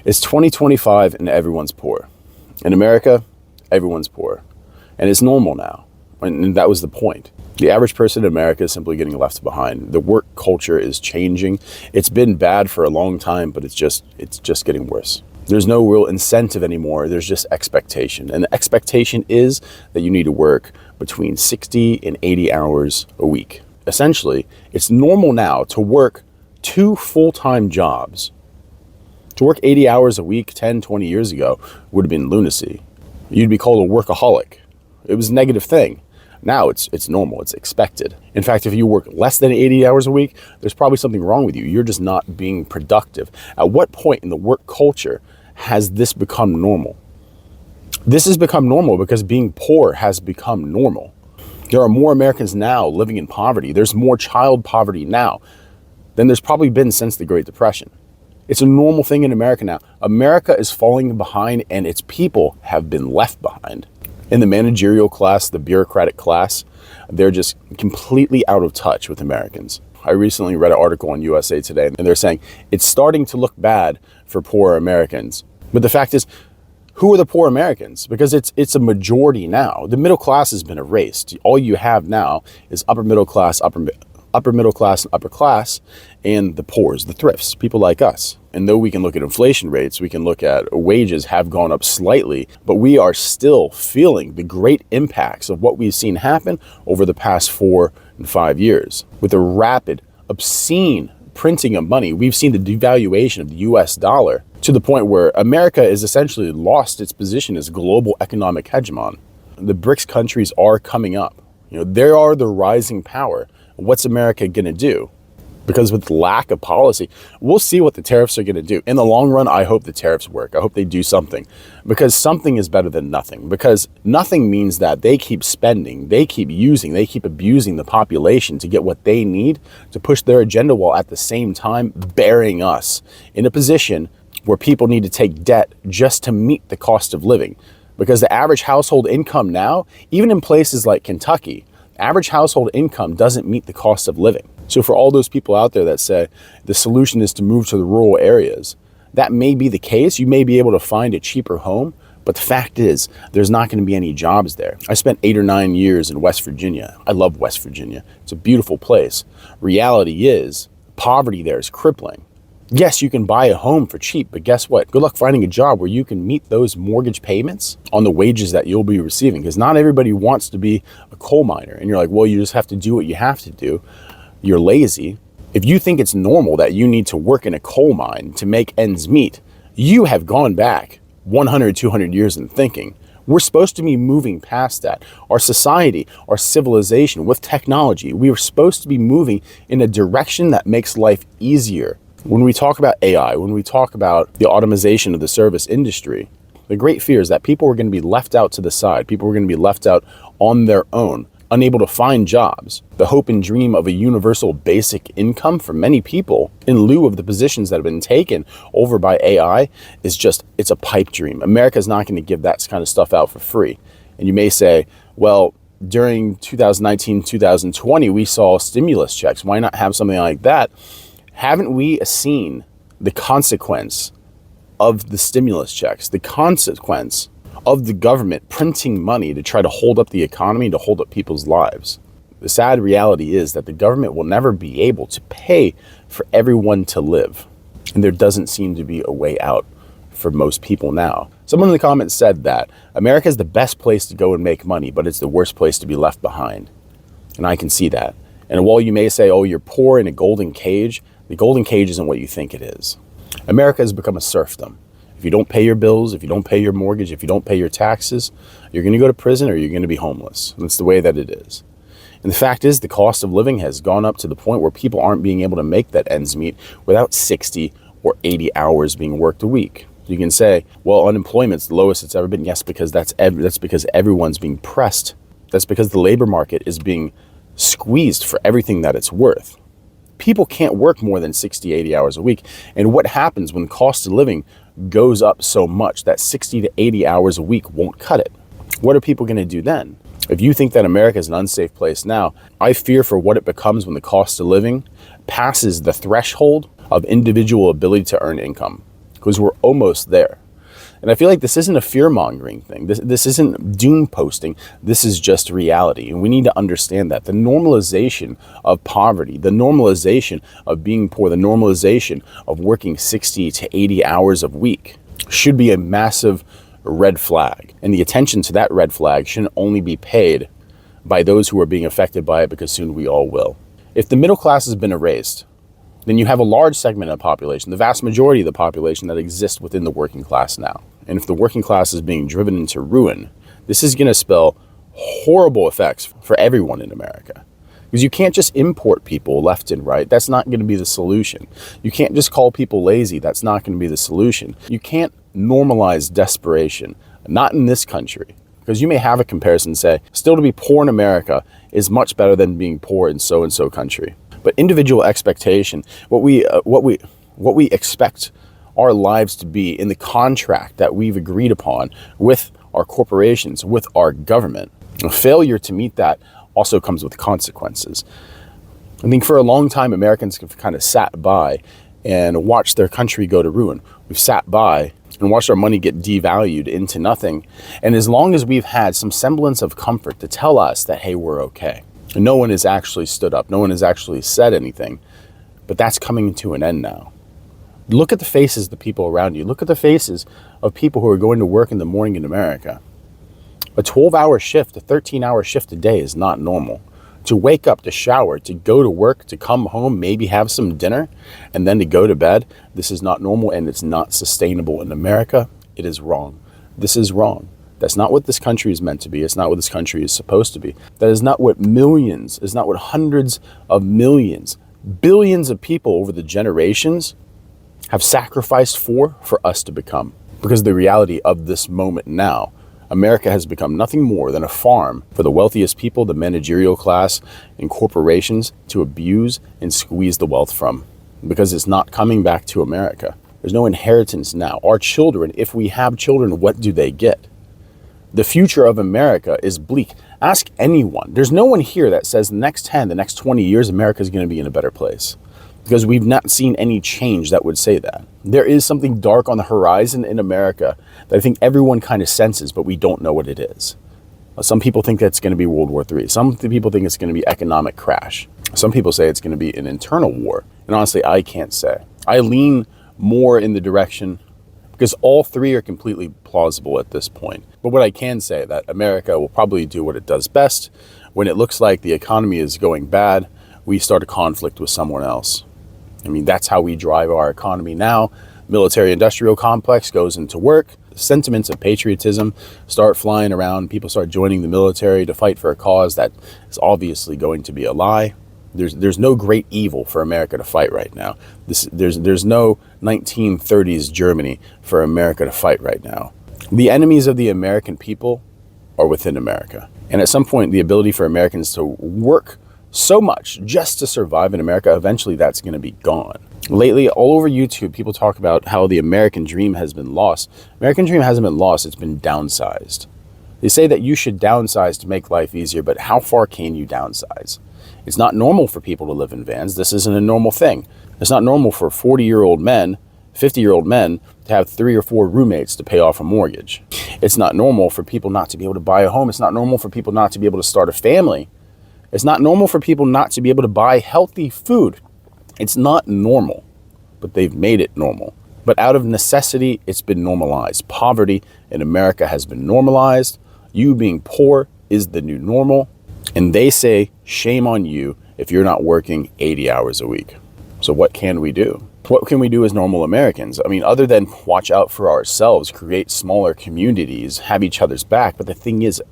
It's 2025 and everyone's poor. In America, everyone's poor. And it's normal now. And that was the point. The average person in America is simply getting left behind. The work culture is changing. It's been bad for a long time, but it's just getting worse. There's no real incentive anymore. There's just expectation. And the expectation is that you need to work between 60 and 80 hours a week. Essentially, it's normal now to work 2 full-time jobs. To work 80 hours a week 10, 20 years ago would have been lunacy. You'd be called a workaholic. It was a negative thing. Now it's normal, it's expected. In fact, if you work less than 80 hours a week, there's probably something wrong with you. You're just not being productive. At what point in the work culture has this become normal? This has become normal because being poor has become normal. There are more Americans now living in poverty. There's more child poverty now than there's probably been since the Great Depression. It's a normal thing in America now. America is falling behind and its people have been left behind. In the managerial class, the bureaucratic class, they're just completely out of touch with Americans. I recently read an article on USA Today, and they're saying it's starting to look bad for poor Americans. But the fact is, who are the poor Americans? Because it's a majority now. The middle class has been erased. All you have now is upper middle class, upper middle class, and upper class, and the poors, the thrifts, people like us. And though we can look at inflation rates, we can look at wages have gone up slightly, but we are still feeling the great impacts of what we've seen happen over the past 4 and 5 years. With the rapid, obscene printing of money, we've seen the devaluation of the US dollar to the point where America has essentially lost its position as global economic hegemon. The BRICS countries are coming up. They are the rising power. What's America going to do? Because with lack of policy, we'll see what the tariffs are going to do. In the long run, I hope the tariffs work. I hope they do something, because something is better than nothing. Because nothing means that they keep spending, they keep using, they keep abusing the population to get what they need to push their agenda, while at the same time burying us in a position where people need to take debt just to meet the cost of living. Because the average household income now, even in places like Kentucky, average household income doesn't meet the cost of living. So for all those people out there that say the solution is to move to the rural areas, that may be the case. You may be able to find a cheaper home, but the fact is there's not going to be any jobs there. I spent 8 or 9 years in West Virginia. I love West Virginia. It's a beautiful place. Reality is poverty there is crippling. Yes, you can buy a home for cheap, but guess what? Good luck finding a job where you can meet those mortgage payments on the wages that you'll be receiving, because not everybody wants to be a coal miner. And you're like, well, you just have to do what you have to do. You're lazy. If you think it's normal that you need to work in a coal mine to make ends meet, you have gone back 100, 200 years in thinking. We're supposed to be moving past that. Our society, our civilization with technology, we are supposed to be moving in a direction that makes life easier. When we talk about AI, when we talk about the automation of the service industry, the great fear is that people are going to be left out to the side. People are going to be left out on thetheir own, unable to find jobs. The hope and dream of a universal basic income for many people in lieu of the positions that have been taken over by AI is just, it's a pipe dream. America's not going to give that kind of stuff out for free. And you may say, well, during 2019, 2020, we saw stimulus checks. Why not have something like that? Haven't we seen the consequence of the stimulus checks, the consequence of the government printing money to try to hold up the economy, to hold up people's lives? The sad reality is that the government will never be able to pay for everyone to live. And there doesn't seem to be a way out for most people now. Someone in the comments said that America is the best place to go and make money, but it's the worst place to be left behind. And I can see that. And while you may say, oh, you're poor in a golden cage, the golden cage isn't what you think it is. America has become a serfdom. If you don't pay your bills, if you don't pay your mortgage, if you don't pay your taxes, you're going to go to prison or you're going to be homeless. That's the way that it is. And the fact is, the cost of living has gone up to the point where people aren't being able to make that ends meet without 60 or 80 hours being worked a week. You can say, well, unemployment's the lowest it's ever been. Yes, because that's because everyone's being pressed. That's because the labor market is being squeezed for everything that it's worth. People can't work more than 60, 80 hours a week. And what happens when cost of living goes up so much that 60 to 80 hours a week won't cut it? What are people going to do then? If you think that America is an unsafe place now, I fear for what it becomes when the cost of living passes the threshold of individual ability to earn income. because we're almost there. And I feel like this isn't a fear-mongering thing. This isn't doom posting. This is just reality. And we need to understand that. The normalization of poverty, the normalization of being poor, the normalization of working 60 to 80 hours a week should be a massive red flag. And the attention to that red flag shouldn't only be paid by those who are being affected by it, because soon we all will. If the middle class has been erased, then you have a large segment of the population, the vast majority of the population that exists within the working class now. And if the working class is being driven into ruin, this is going to spell horrible effects for everyone in America. Because you can't just import people left and right. That's not going to be the solution. You can't just call people lazy. That's not going to be the solution. You can't normalize desperation, not in this country. Because you may have a comparison and say, still to be poor in America is much better than being poor in so-and-so country. But individual expectation, what we expect our lives to be in the contract that we've agreed upon with our corporations, with our government, a failure to meet that also comes with consequences. I think for a long time, Americans have kind of sat by and watched their country go to ruin. We've sat by and watched our money get devalued into nothing. And as long as we've had some semblance of comfort to tell us that, hey, we're okay, and no one has actually stood up, no one has actually said anything, but that's coming to an end now. Look at the faces of the people around you. Look at the faces of people who are going to work in the morning in America. A 12-hour shift, a 13-hour shift a day is not normal. To wake up, to shower, to go to work, to come home, maybe have some dinner, and then to go to bed, this is not normal, and it's not sustainable in America. It is wrong. This is wrong. That's not what this country is meant to be. It's not what this country is supposed to be. That is not what millions, is not what hundreds of millions, billions of people over the generations have sacrificed for us to become. Because the reality of this moment now, America has become nothing more than a farm for the wealthiest people, the managerial class, and corporations to abuse and squeeze the wealth from. Because it's not coming back to America. There's no inheritance now. Our children, if we have children, what do they get? The future of America is bleak. Ask anyone. There's no one here that says the next 10, the next 20 years, America is going to be in a better place. Because we've not seen any change that would say that. There is something dark on the horizon in America that I think everyone kind of senses, but we don't know what it is. Some people think that's going to be World War III. Some people think it's going to be economic crash. Some people say it's going to be an internal war. And honestly, I can't say. I lean more in the direction, because all three are completely plausible at this point. But what I can say that America will probably do what it does best. When it looks like the economy is going bad, we start a conflict with someone else. I mean, that's how we drive our economy now. Military-industrial complex goes into work. Sentiments of patriotism start flying around. People start joining the military to fight for a cause that is obviously going to be a lie. There's no great evil for America to fight right now. There's no 1930s Germany for America to fight right now. The enemies of the American people are within America. And at some point, the ability for Americans to work so much just to survive in America, eventually that's going to be gone. Lately, all over YouTube, people talk about how the American dream has been lost. American dream hasn't been lost, it's been downsized. They say that you should downsize to make life easier, but how far can you downsize? It's not normal for people to live in vans. This isn't a normal thing. It's not normal for 40-year-old men, 50-year-old men to have 3 or 4 roommates to pay off a mortgage. It's not normal for people not to be able to buy a home. It's not normal for people not to be able to start a family. It's not normal for people not to be able to buy healthy food. It's not normal, but they've made it normal. But out of necessity, it's been normalized. Poverty in America has been normalized. You being poor is the new normal. And they say, shame on you if you're not working 80 hours a week. So what can we do? What can we do as normal Americans? I mean, other than watch out for ourselves, create smaller communities, have each other's back. But the thing is,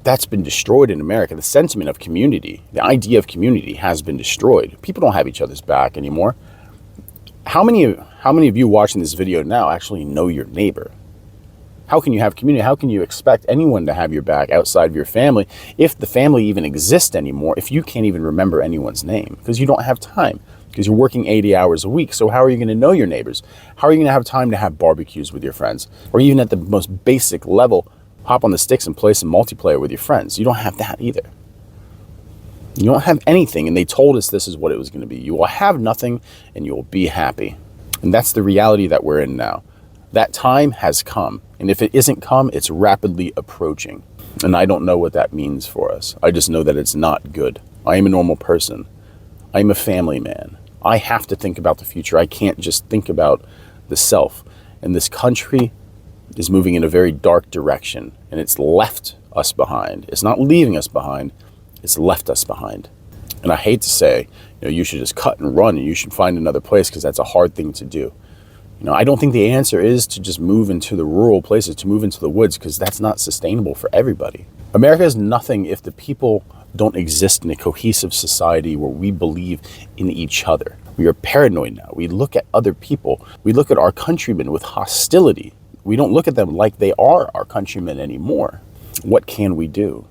that's been destroyed in America. The sentiment of community, the idea of community has been destroyed. People don't have each other's back anymore. How many of you watching this video now actually know your neighbor? How can you have community? How can you expect anyone to have your back outside of your family, if the family even exists anymore, if you can't even remember anyone's name? Because you don't have time, because you're working 80 hours a week. So how are you going to know your neighbors? How are you going to have time to have barbecues with your friends? Or even at the most basic level, hop on the sticks and play some multiplayer with your friends? You don't have that either. You don't have anything, and they told us this is what it was going to be. You will have nothing, and you will be happy. And that's the reality that we're in now. That time has come. And if it isn't come, it's rapidly approaching. And I don't know what that means for us. I just know that it's not good. I am a normal person. I am a family man. I have to think about the future. I can't just think about the self. And this country is moving in a very dark direction, and it's left us behind. It's not leaving us behind, it's left us behind. And I hate to say, you should just cut and run and you should find another place, because that's a hard thing to do. I don't think the answer is to just move into the rural places, to move into the woods, because that's not sustainable for everybody. America is nothing if the people don't exist in a cohesive society where we believe in each other. We are paranoid now. We look at other people. We look at our countrymen with hostility. We don't look at them like they are our countrymen anymore. What can we do?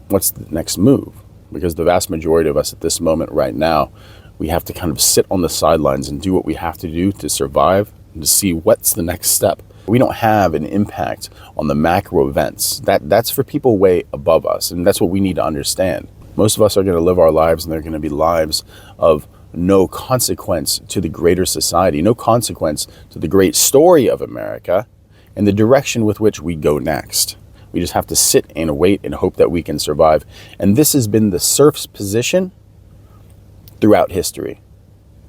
What's the next move? Because the vast majority of us at this moment right now, we have to kind of sit on the sidelines and do what we have to do to survive and to see what's the next step. We don't have an impact on the macro events. That's for people way above us, and that's what we need to understand. Most of us are going to live our lives, and they're going to be lives of no consequence to the greater society, no consequence to the great story of America and the direction with which we go next. We just have to sit and wait and hope that we can survive. And this has been the serf's position throughout history.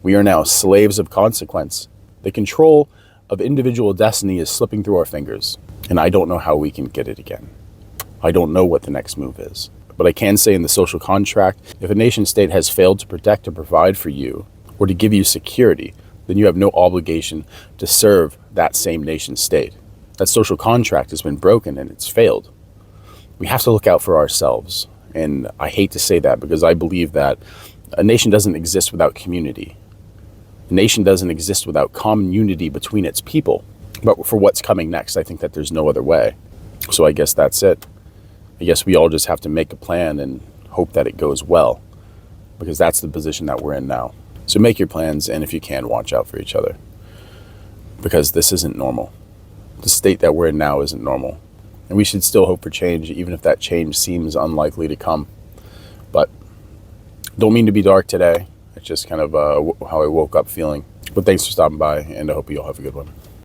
We are now slaves of consequence. The control of individual destiny is slipping through our fingers, and I don't know how we can get it again. I don't know what the next move is. But I can say in the social contract, if a nation state has failed to protect or provide for you or to give you security, then you have no obligation to serve that same nation state. That social contract has been broken and it's failed. We have to look out for ourselves. And I hate to say that, because I believe that a nation doesn't exist without community. A nation doesn't exist without common unity between its people. But for what's coming next, I think that there's no other way. So I guess that's it. I guess we all just have to make a plan and hope that it goes well, because that's the position that we're in now. So make your plans, and if you can, watch out for each other, because this isn't normal. The state that we're in now isn't normal. And we should still hope for change, even if that change seems unlikely to come. But don't mean to be dark today. It's just kind of how I woke up feeling. But thanks for stopping by, and I hope you all have a good one.